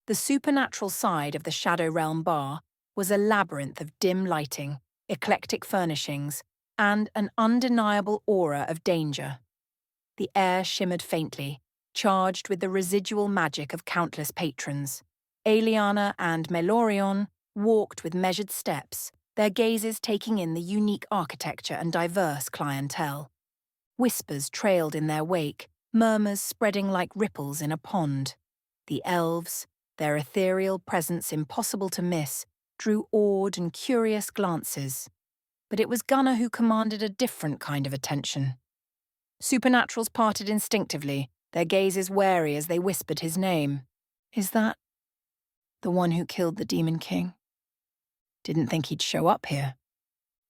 The supernatural side of the Shadow Realm bar was a labyrinth of dim lighting, eclectic furnishings, and an undeniable aura of danger. The air shimmered faintly, charged with the residual magic of countless patrons. Aeliana and Melorion walked with measured steps, their gazes taking in the unique architecture and diverse clientele. Whispers trailed in their wake, murmurs spreading like ripples in a pond. The elves, their ethereal presence impossible to miss, drew awed and curious glances. But it was Gunnar who commanded a different kind of attention. Supernaturals parted instinctively, their gazes wary as they whispered his name. Is that the one who killed the Demon King? Didn't think he'd show up here.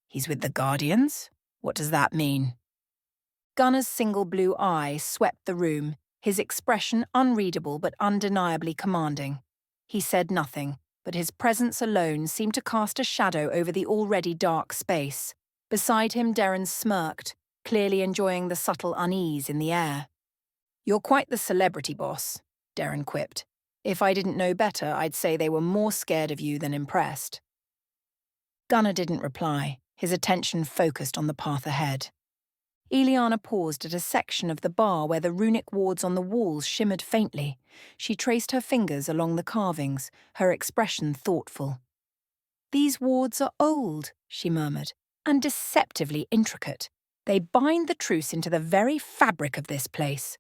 He's with the Guardians? What does that mean? Gunnar's single blue eye swept the room, his expression unreadable but undeniably commanding. He said nothing, but his presence alone seemed to cast a shadow over the already dark space. Beside him, Darren smirked, clearly enjoying the subtle unease in the air. "You're quite the celebrity, boss," Darren quipped. "If I didn't know better, I'd say they were more scared of you than impressed." Gunnar didn't reply, his attention focused on the path ahead. Aeliana paused at a section of the bar where the runic wards on the walls shimmered faintly. She traced her fingers along the carvings, her expression thoughtful. "These wards are old," she murmured, "and deceptively intricate. They bind the truce into the very fabric of this place."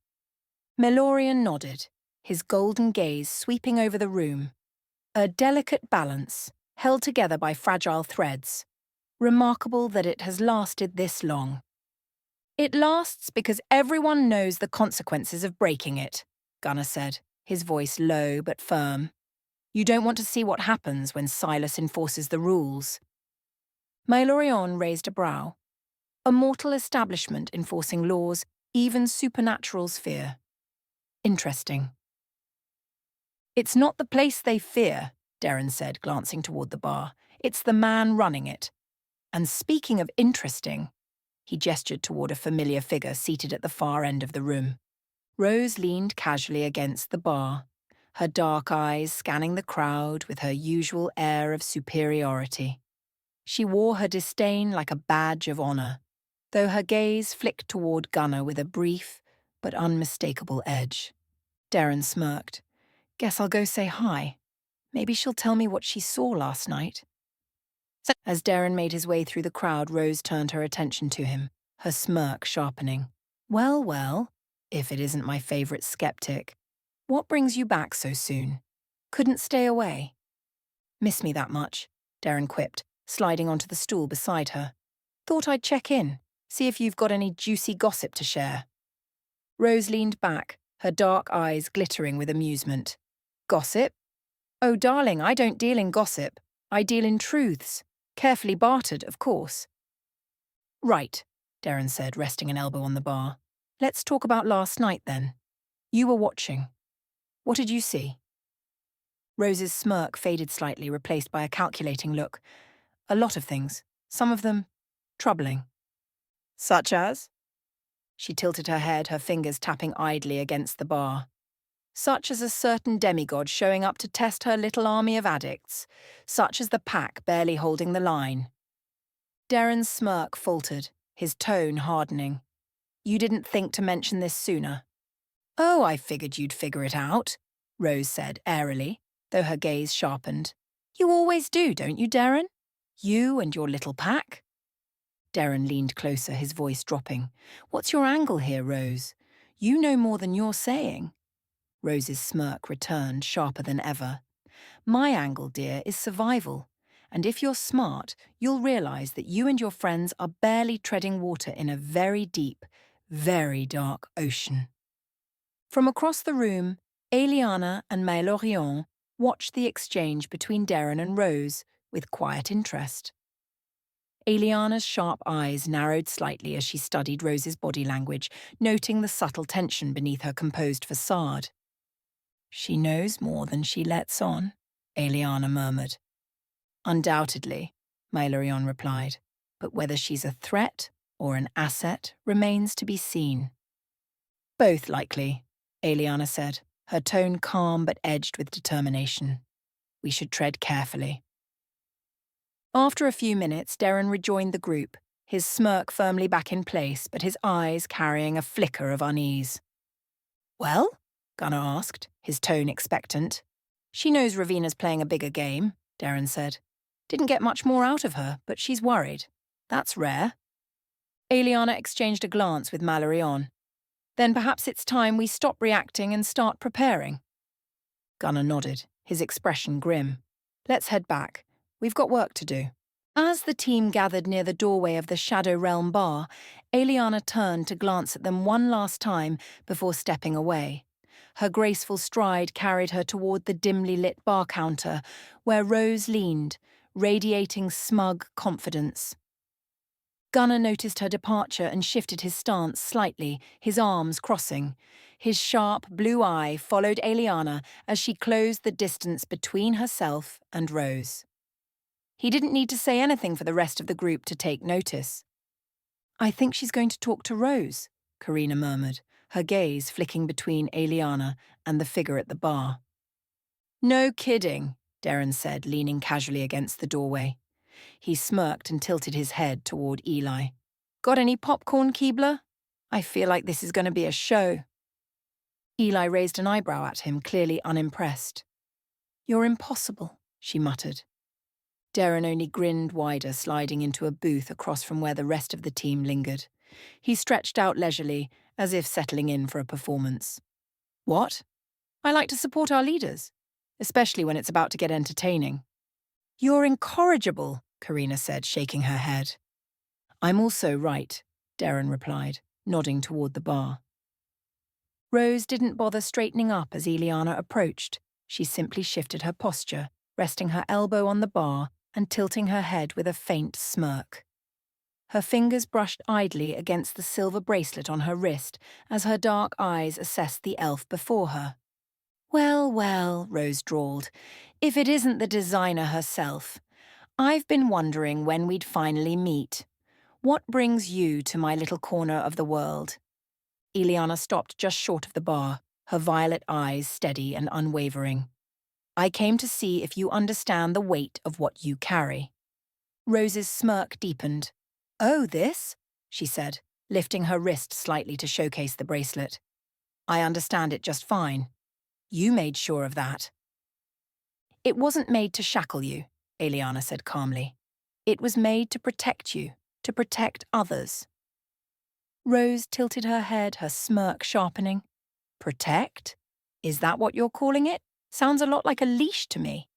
Melorion nodded, his golden gaze sweeping over the room. A delicate balance, held together by fragile threads. Remarkable that it has lasted this long. "It lasts because everyone knows the consequences of breaking it," Gunnar said, his voice low but firm. "You don't want to see what happens when Silas enforces the rules." Melorion raised a brow. A mortal establishment enforcing laws even supernaturals fear. Interesting. "It's not the place they fear," Darren said, glancing toward the bar. "It's the man running it. And speaking of interesting," he gestured toward a familiar figure seated at the far end of the room. Rose leaned casually against the bar, her dark eyes scanning the crowd with her usual air of superiority. She wore her disdain like a badge of honor, though her gaze flicked toward Gunnar with a brief but unmistakable edge. Darren smirked. "Guess I'll go say hi. Maybe she'll tell me what she saw last night." As Darren made his way through the crowd, Rose turned her attention to him, her smirk sharpening. "Well, well, if it isn't my favorite skeptic. What brings you back so soon? Couldn't stay away?" "Miss me that much," Darren quipped, sliding onto the stool beside her. "Thought I'd check in, see if you've got any juicy gossip to share." Rose leaned back, her dark eyes glittering with amusement. "Gossip? Oh, darling, I don't deal in gossip. I deal in truths. Carefully bartered, of course." "Right," Darren said, resting an elbow on the bar. "Let's talk about last night, then. You were watching. What did you see?" Rose's smirk faded slightly, replaced by a calculating look. "A lot of things. Some of them troubling." "Such as?" She tilted her head, her fingers tapping idly against the bar. "Such as a certain demigod showing up to test her little army of addicts. Such as the pack barely holding the line." Darren's smirk faltered, his tone hardening. "You didn't think to mention this sooner?" "Oh, I figured you'd figure it out," Rose said airily, though her gaze sharpened. "You always do, don't you, Darren? You and your little pack?" Darren leaned closer, his voice dropping. "What's your angle here, Rose? You know more than you're saying." Rose's smirk returned, sharper than ever. "My angle, dear, is survival. And if you're smart, you'll realize that you and your friends are barely treading water in a very deep, very dark ocean." From across the room, Aeliana and Melorion watched the exchange between Darren and Rose with quiet interest. Aeliana's sharp eyes narrowed slightly as she studied Rose's body language, noting the subtle tension beneath her composed facade. "She knows more than she lets on," Aeliana murmured. "Undoubtedly," Melorion replied, "but whether she's a threat or an asset remains to be seen." "Both likely," Aeliana said, her tone calm but edged with determination. We should tread carefully. After a few minutes, Darren rejoined the group, his smirk firmly back in place, but his eyes carrying a flicker of unease. "Well?" Gunnar asked, his tone expectant. "She knows Ravina's playing a bigger game," Darren said. "Didn't get much more out of her, but she's worried. That's rare." Aeliana exchanged a glance with Mallory. "Then perhaps it's time we stop reacting and start preparing." Gunnar nodded, his expression grim. "Let's head back. We've got work to do." As the team gathered near the doorway of the Shadow Realm bar, Aeliana turned to glance at them one last time before stepping away. Her graceful stride carried her toward the dimly lit bar counter, where Rose leaned, radiating smug confidence. Gunnar noticed her departure and shifted his stance slightly, his arms crossing. His sharp blue eye followed Aeliana as she closed the distance between herself and Rose. He didn't need to say anything for the rest of the group to take notice. "I think she's going to talk to Rose," Karina murmured, her gaze flicking between Aeliana and the figure at the bar. "No kidding," Darren said, leaning casually against the doorway. He smirked and tilted his head toward Eli. "Got any popcorn, Keebler? I feel like this is going to be a show." Eli raised an eyebrow at him, clearly unimpressed. "You're impossible," she muttered. Darren only grinned wider, sliding into a booth across from where the rest of the team lingered. He stretched out leisurely, as if settling in for a performance. "What? I like to support our leaders, especially when it's about to get entertaining." "You're incorrigible," Karina said, shaking her head. "I'm also right," Darren replied, nodding toward the bar. Rose didn't bother straightening up as Aeliana approached. She simply shifted her posture, resting her elbow on the bar and tilting her head with a faint smirk. Her fingers brushed idly against the silver bracelet on her wrist as her dark eyes assessed the elf before her. "Well, well," Rose drawled, "if it isn't the designer herself. I've been wondering when we'd finally meet. What brings you to my little corner of the world?" Aeliana stopped just short of the bar, her violet eyes steady and unwavering. "I came to see if you understand the weight of what you carry." Rose's smirk deepened. "Oh, this?" she said, lifting her wrist slightly to showcase the bracelet. "I understand it just fine. You made sure of that." "It wasn't made to shackle you," Aeliana said calmly. "It was made to protect you, to protect others." Rose tilted her head, her smirk sharpening. "Protect? Is that what you're calling it? Sounds a lot like a leash to me."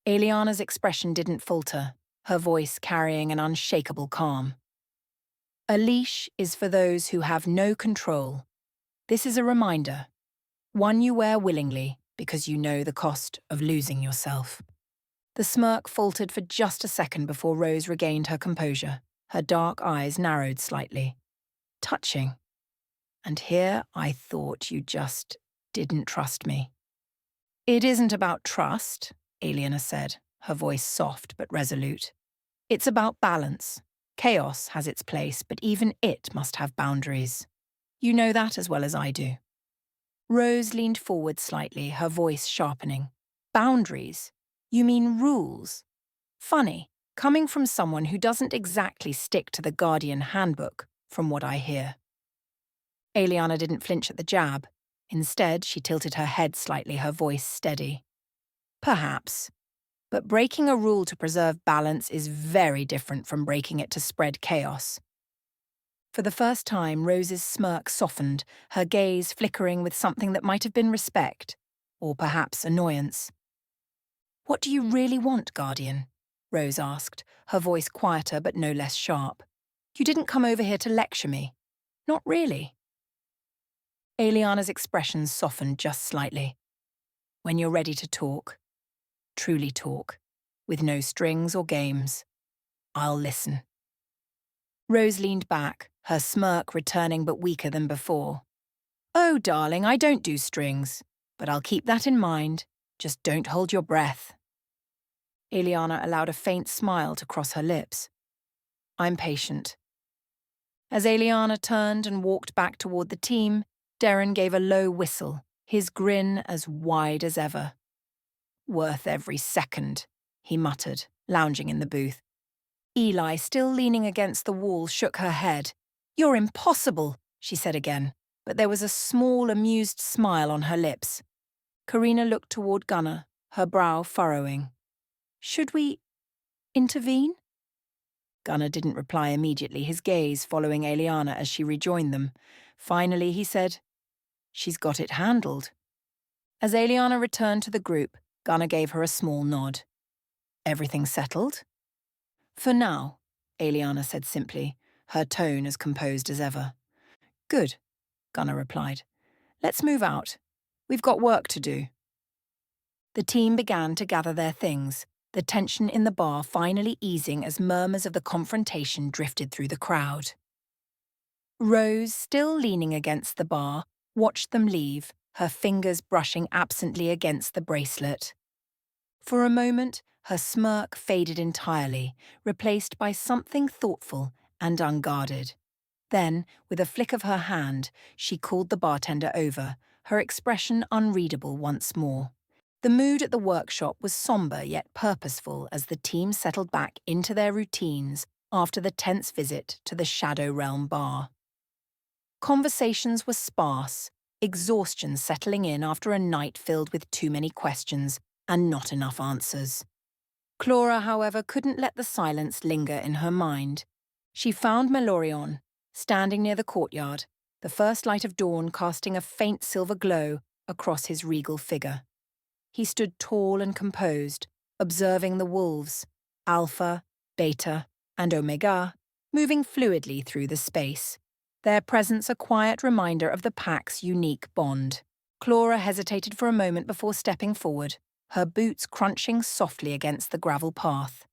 Aeliana's expression didn't falter, her voice carrying an unshakable calm. "A leash is for those who have no control. This is a reminder, one you wear willingly because you know the cost of losing yourself." The smirk faltered for just a second before Rose regained her composure, her dark eyes narrowed slightly. "Touching. And here I thought you just didn't trust me." "It isn't about trust," Aeliana said, her voice soft but resolute. "It's about balance. Chaos has its place, but even it must have boundaries. You know that as well as I do." Rose leaned forward slightly, her voice sharpening. "Boundaries? You mean rules? Funny, coming from someone who doesn't exactly stick to the Guardian handbook, from what I hear." Aeliana didn't flinch at the jab. Instead, she tilted her head slightly, her voice steady. "Perhaps. But breaking a rule to preserve balance is very different from breaking it to spread chaos." For the first time, Rose's smirk softened, her gaze flickering with something that might have been respect, or perhaps annoyance. "What do you really want, Guardian?" Rose asked, her voice quieter but no less sharp. "You didn't come over here to lecture me. Not really." Aeliana's expression softened just slightly. "When you're ready to talk, truly talk, with no strings or games, I'll listen." Rose leaned back, her smirk returning but weaker than before. "Oh, darling, I don't do strings, but I'll keep that in mind. Just don't hold your breath." Aeliana allowed a faint smile to cross her lips. "I'm patient." As Aeliana turned and walked back toward the team, Darren gave a low whistle, his grin as wide as ever. "Worth every second," he muttered, lounging in the booth. Eli, still leaning against the wall, shook her head. "You're impossible," she said again, but there was a small, amused smile on her lips. Karina looked toward Gunnar, her brow furrowing. "Should we intervene?" Gunnar didn't reply immediately, his gaze following Aeliana as she rejoined them. Finally, he said, "She's got it handled." As Aeliana returned to the group, Gunnar gave her a small nod. "Everything settled?" "For now," Aeliana said simply, her tone as composed as ever. "Good," Gunnar replied. "Let's move out. We've got work to do." The team began to gather their things, the tension in the bar finally easing as murmurs of the confrontation drifted through the crowd. Rose, still leaning against the bar, watched them leave, her fingers brushing absently against the bracelet. For a moment, her smirk faded entirely, replaced by something thoughtful and unguarded. Then, with a flick of her hand, she called the bartender over, her expression unreadable once more. The mood at the workshop was somber yet purposeful as the team settled back into their routines after the tense visit to the Shadow Realm bar. Conversations were sparse, exhaustion settling in after a night filled with too many questions and not enough answers. Clora, however, couldn't let the silence linger in her mind. She found Melorion, standing near the courtyard, the first light of dawn casting a faint silver glow across his regal figure. He stood tall and composed, observing the wolves, Alpha, Beta, and Omega, moving fluidly through the space, their presence a quiet reminder of the pack's unique bond. Clora hesitated for a moment before stepping forward, her boots crunching softly against the gravel path.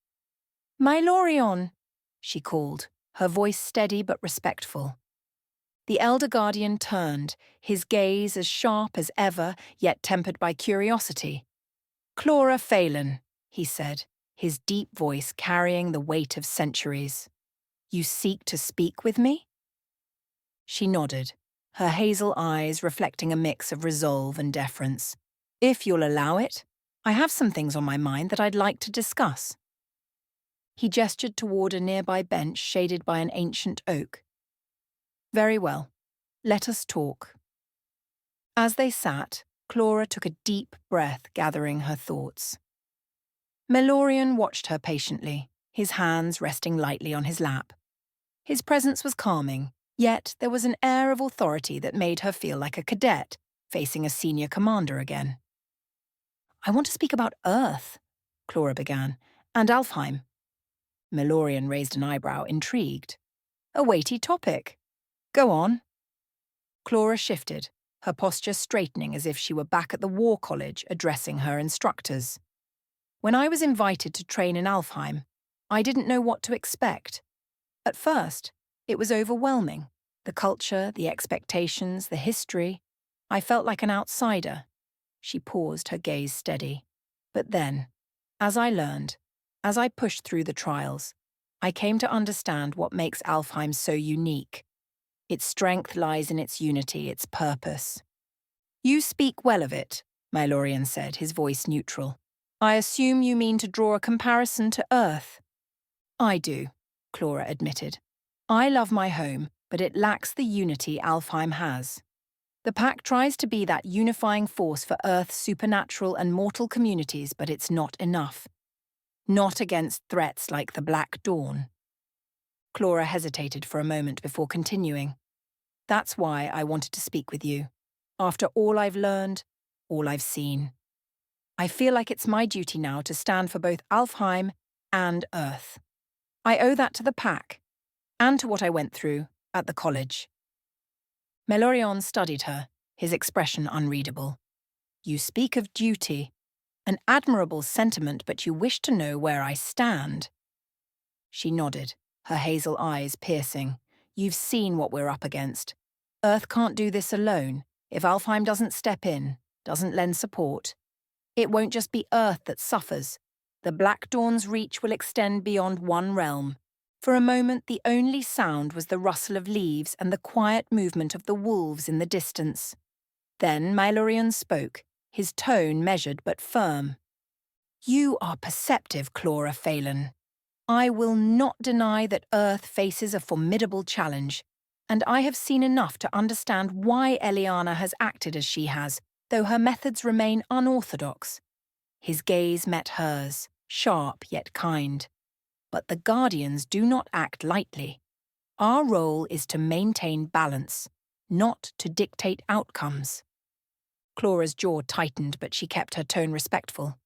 "Mylorion," she called, her voice steady but respectful. The Elder Guardian turned, his gaze as sharp as ever, yet tempered by curiosity. "Clora Phelan," he said, his deep voice carrying the weight of centuries. "You seek to speak with me?" She nodded, her hazel eyes reflecting a mix of resolve and deference. "If you'll allow it, I have some things on my mind that I'd like to discuss." He gestured toward a nearby bench shaded by an ancient oak. "Very well. Let us talk." As they sat, Clora took a deep breath, gathering her thoughts. Melorion watched her patiently, his hands resting lightly on his lap. His presence was calming, yet there was an air of authority that made her feel like a cadet facing a senior commander again. "I want to speak about Earth," Clora began, "and Alfheim." Melorion raised an eyebrow, intrigued. "A weighty topic. Go on." Clora shifted, her posture straightening as if she were back at the War College addressing her instructors. "When I was invited to train in Alfheim, I didn't know what to expect. At first, it was overwhelming. The culture, the expectations, the history. I felt like an outsider." She paused, her gaze steady. "But then, as I learned, as I pushed through the trials, I came to understand what makes Alfheim so unique. Its strength lies in its unity, its purpose." "You speak well of it," Mylorion said, his voice neutral. "I assume you mean to draw a comparison to Earth." "I do," Clora admitted. "I love my home, but it lacks the unity Alfheim has. The Pack tries to be that unifying force for Earth's supernatural and mortal communities, but it's not enough. Not against threats like the Black Dawn." Clora hesitated for a moment before continuing. "That's why I wanted to speak with you. After all I've learned, all I've seen. I feel like it's my duty now to stand for both Alfheim and Earth. I owe that to the Pack, and to what I went through at the college." Melorion studied her, his expression unreadable. "You speak of duty. An admirable sentiment, but you wish to know where I stand." She nodded, her hazel eyes piercing. "You've seen what we're up against. Earth can't do this alone. If Alfheim doesn't step in, doesn't lend support, it won't just be Earth that suffers. The Black Dawn's reach will extend beyond one realm." For a moment, the only sound was the rustle of leaves and the quiet movement of the wolves in the distance. Then Maelorion spoke, his tone measured but firm. You are perceptive, Clora Phelan. I will not deny that Earth faces a formidable challenge, and I have seen enough to understand why Aeliana has acted as she has, though her methods remain unorthodox. His gaze met hers, sharp yet kind. But the Guardians do not act lightly. Our role is to maintain balance, not to dictate outcomes. Clora's jaw tightened, but she kept her tone respectful.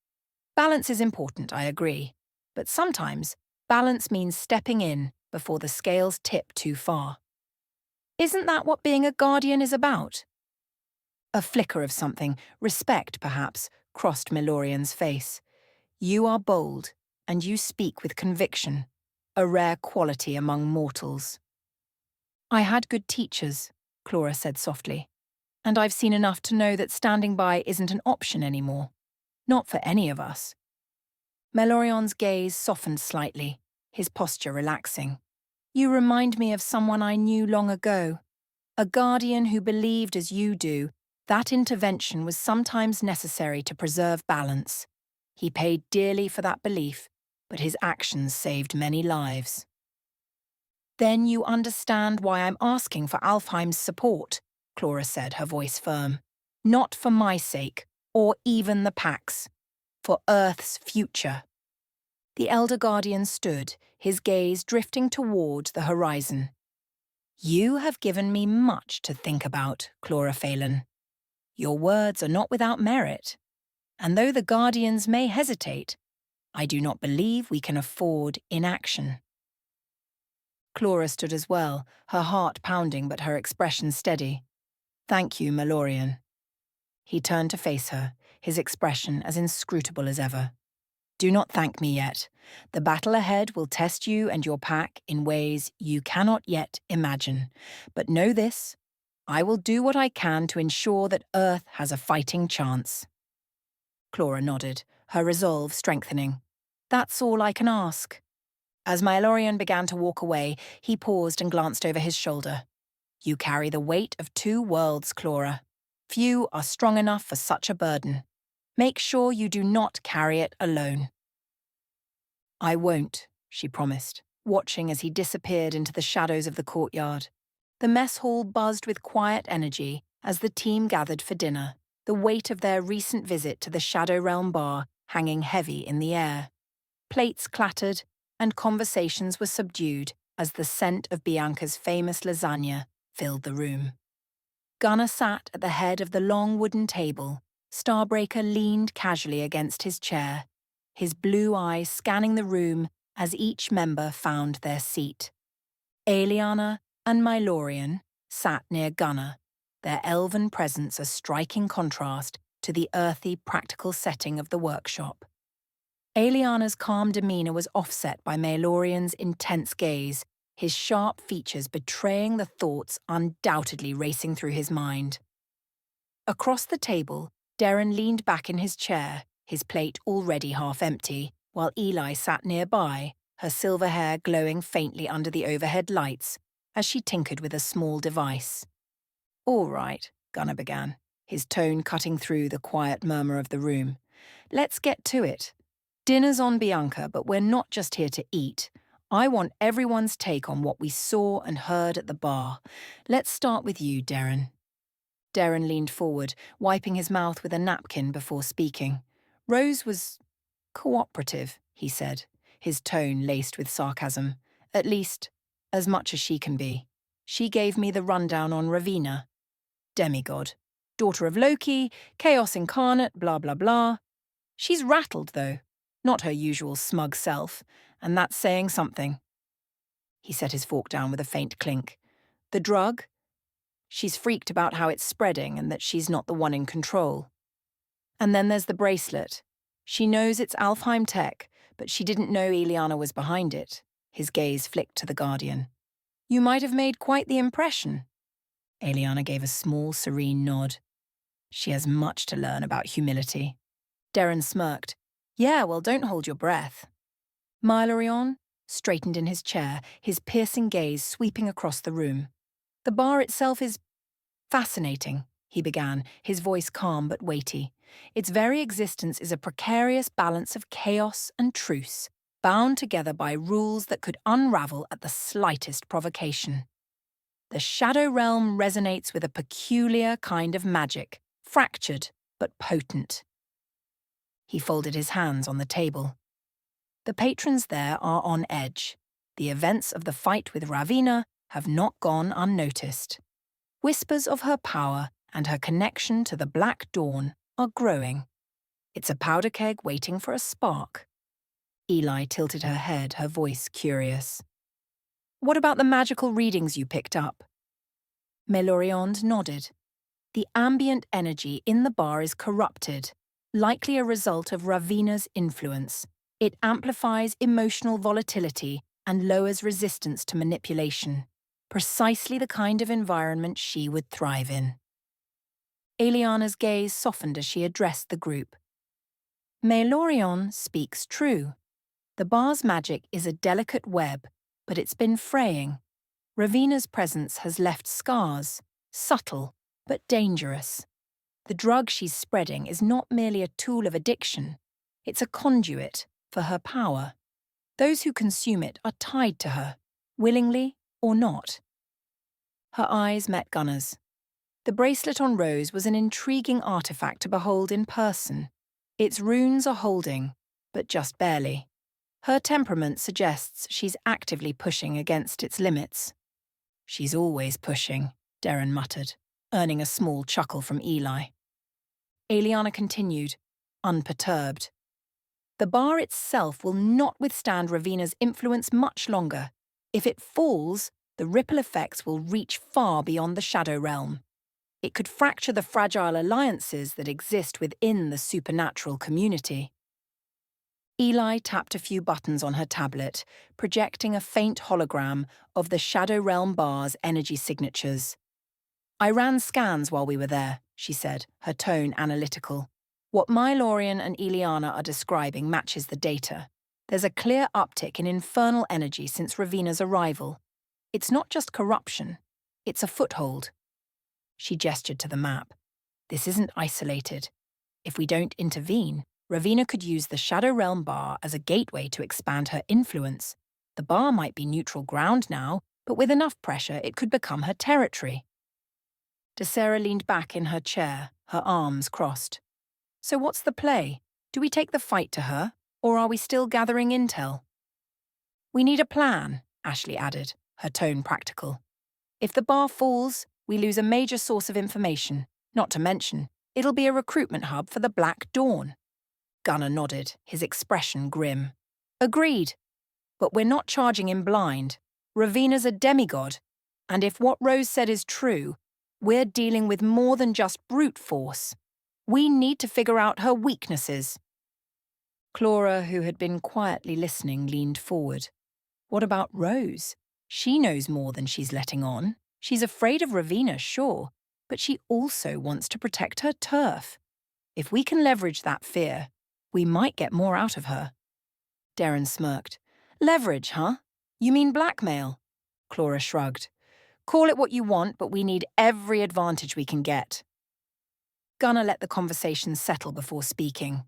Balance is important, I agree. But sometimes, balance means stepping in before the scales tip too far. Isn't that what being a Guardian is about? A flicker of something, respect perhaps, crossed Maelorion's face. You are bold, and you speak with conviction, a rare quality among mortals. I had good teachers, Clora said softly, and I've seen enough to know that standing by isn't an option anymore. Not for any of us. Maelorion's gaze softened slightly, his posture relaxing. You remind me of someone I knew long ago, a guardian who believed as you do that intervention was sometimes necessary to preserve balance. He paid dearly for that belief, but his actions saved many lives. Then you understand why I'm asking for Alfheim's support, Clora said, her voice firm. Not for my sake, or even the Pack's. For Earth's future. The Elder Guardian stood, his gaze drifting toward the horizon. You have given me much to think about, Clora Phelan. Your words are not without merit, and though the Guardians may hesitate, I do not believe we can afford inaction. Clora stood as well, her heart pounding but her expression steady. Thank you, Maelorion. He turned to face her, his expression as inscrutable as ever. Do not thank me yet. The battle ahead will test you and your pack in ways you cannot yet imagine. But know this, I will do what I can to ensure that Earth has a fighting chance. Clora nodded, her resolve strengthening. That's all I can ask. As Maelorion began to walk away, he paused and glanced over his shoulder. You carry the weight of 2 worlds, Clora. Few are strong enough for such a burden. Make sure you do not carry it alone. I won't, she promised, watching as he disappeared into the shadows of the courtyard. The mess hall buzzed with quiet energy as the team gathered for dinner, the weight of their recent visit to the Shadow Realm bar hanging heavy in the air. Plates clattered, and conversations were subdued as the scent of Bianca's famous lasagna filled the room. Gunnar sat at the head of the long wooden table. Starbreaker leaned casually against his chair, his blue eyes scanning the room as each member found their seat. Aeliana and Maelorion sat near Gunnar, their elven presence a striking contrast to the earthy, practical setting of the workshop. Aeliana's calm demeanour was offset by Maelorion's intense gaze, his sharp features betraying the thoughts undoubtedly racing through his mind. Across the table, Darren leaned back in his chair, his plate already half empty, while Eli sat nearby, her silver hair glowing faintly under the overhead lights, as she tinkered with a small device. All right, Gunnar began, his tone cutting through the quiet murmur of the room. Let's get to it. Dinner's on Bianca, but we're not just here to eat. I want everyone's take on what we saw and heard at the bar. Let's start with you, Darren. Darren leaned forward, wiping his mouth with a napkin before speaking. Rose was cooperative, he said, his tone laced with sarcasm. At least, as much as she can be. She gave me the rundown on Ravina. Demigod. Daughter of Loki, chaos incarnate, blah blah blah. She's rattled, though. Not her usual smug self, and that's saying something. He set his fork down with a faint clink. The drug? She's freaked about how it's spreading and that she's not the one in control. And then there's the bracelet. She knows it's Alfheim tech, but she didn't know Aeliana was behind it. His gaze flicked to the Guardian. You might have made quite the impression. Aeliana gave a small, serene nod. She has much to learn about humility. Darren smirked. Yeah, well, don't hold your breath. Maelorion straightened in his chair, his piercing gaze sweeping across the room. The bar itself is fascinating, he began, his voice calm but weighty. Its very existence is a precarious balance of chaos and truce, bound together by rules that could unravel at the slightest provocation. The Shadow Realm resonates with a peculiar kind of magic, fractured but potent. He folded his hands on the table. The patrons there are on edge. The events of the fight with Ravina have not gone unnoticed. Whispers of her power and her connection to the Black Dawn are growing. It's a powder keg waiting for a spark. Eli tilted her head, her voice curious. What about the magical readings you picked up? Meloriond nodded. The ambient energy in the bar is corrupted, likely a result of Ravina's influence. It amplifies emotional volatility and lowers resistance to manipulation, precisely the kind of environment she would thrive in. Aeliana's gaze softened as she addressed the group. Meloriond speaks true. The bar's magic is a delicate web, but it's been fraying. Ravina's presence has left scars, subtle but dangerous. The drug she's spreading is not merely a tool of addiction, it's a conduit for her power. Those who consume it are tied to her, willingly or not. Her eyes met Gunnar's. The bracelet on Rose was an intriguing artifact to behold in person. Its runes are holding, but just barely. Her temperament suggests she's actively pushing against its limits. She's always pushing, Darren muttered, earning a small chuckle from Eli. Aeliana continued, unperturbed. The bar itself will not withstand Ravina's influence much longer. If it falls, the ripple effects will reach far beyond the Shadow Realm. It could fracture the fragile alliances that exist within the supernatural community. Eli tapped a few buttons on her tablet, projecting a faint hologram of the Shadow Realm bar's energy signatures. I ran scans while we were there, she said, her tone analytical. What Mylorian and Aeliana are describing matches the data. There's a clear uptick in infernal energy since Ravina's arrival. It's not just corruption, it's a foothold. She gestured to the map. This isn't isolated. If we don't intervene, Ravina could use the Shadow Realm bar as a gateway to expand her influence. The bar might be neutral ground now, but with enough pressure it could become her territory. Desera leaned back in her chair, her arms crossed. So what's the play? Do we take the fight to her, or are we still gathering intel? We need a plan, Ashley added, her tone practical. If the bar falls, we lose a major source of information. Not to mention, it'll be a recruitment hub for the Black Dawn. Gunnar nodded, his expression grim. Agreed. But we're not charging him blind. Ravina's a demigod, and if what Rose said is true, we're dealing with more than just brute force. We need to figure out her weaknesses. Clora, who had been quietly listening, leaned forward. What about Rose? She knows more than she's letting on. She's afraid of Ravina, sure, but she also wants to protect her turf. If we can leverage that fear, we might get more out of her. Darren smirked. Leverage, huh? You mean blackmail? Clora shrugged. Call it what you want, but we need every advantage we can get. Gunnar let the conversation settle before speaking.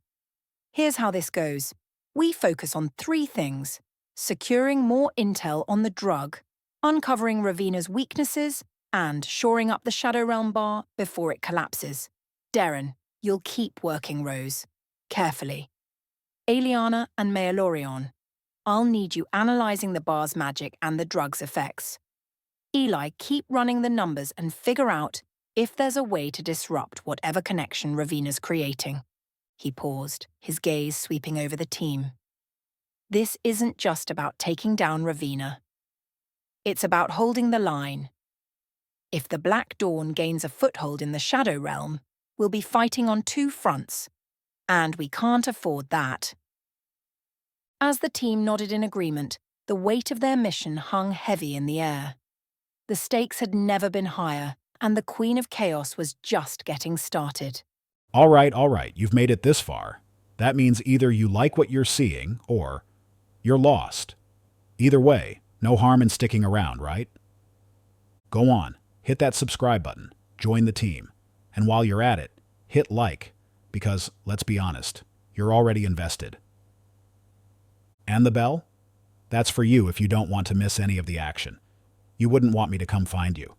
Here's how this goes. We focus on 3 things. Securing more intel on the drug, uncovering Ravina's weaknesses, and shoring up the Shadow Realm bar before it collapses. Darren, you'll keep working Rose. Carefully. Aeliana and Meloriond, I'll need you analysing the bar's magic and the drug's effects. Eli, keep running the numbers and figure out if there's a way to disrupt whatever connection Ravina's creating. He paused, his gaze sweeping over the team. This isn't just about taking down Ravina. It's about holding the line. If the Black Dawn gains a foothold in the Shadow Realm, we'll be fighting on 2 fronts, and we can't afford that. As the team nodded in agreement, the weight of their mission hung heavy in the air. The stakes had never been higher, and the Queen of Chaos was just getting started. All right, you've made it this far. That means either you like what you're seeing, or you're lost. Either way, no harm in sticking around, right? Go on, hit that subscribe button, join the team. And while you're at it, hit like, because, let's be honest, you're already invested. And the bell? That's for you if you don't want to miss any of the action. You wouldn't want me to come find you.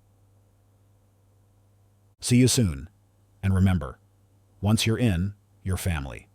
See you soon. And remember, once you're in, you're family.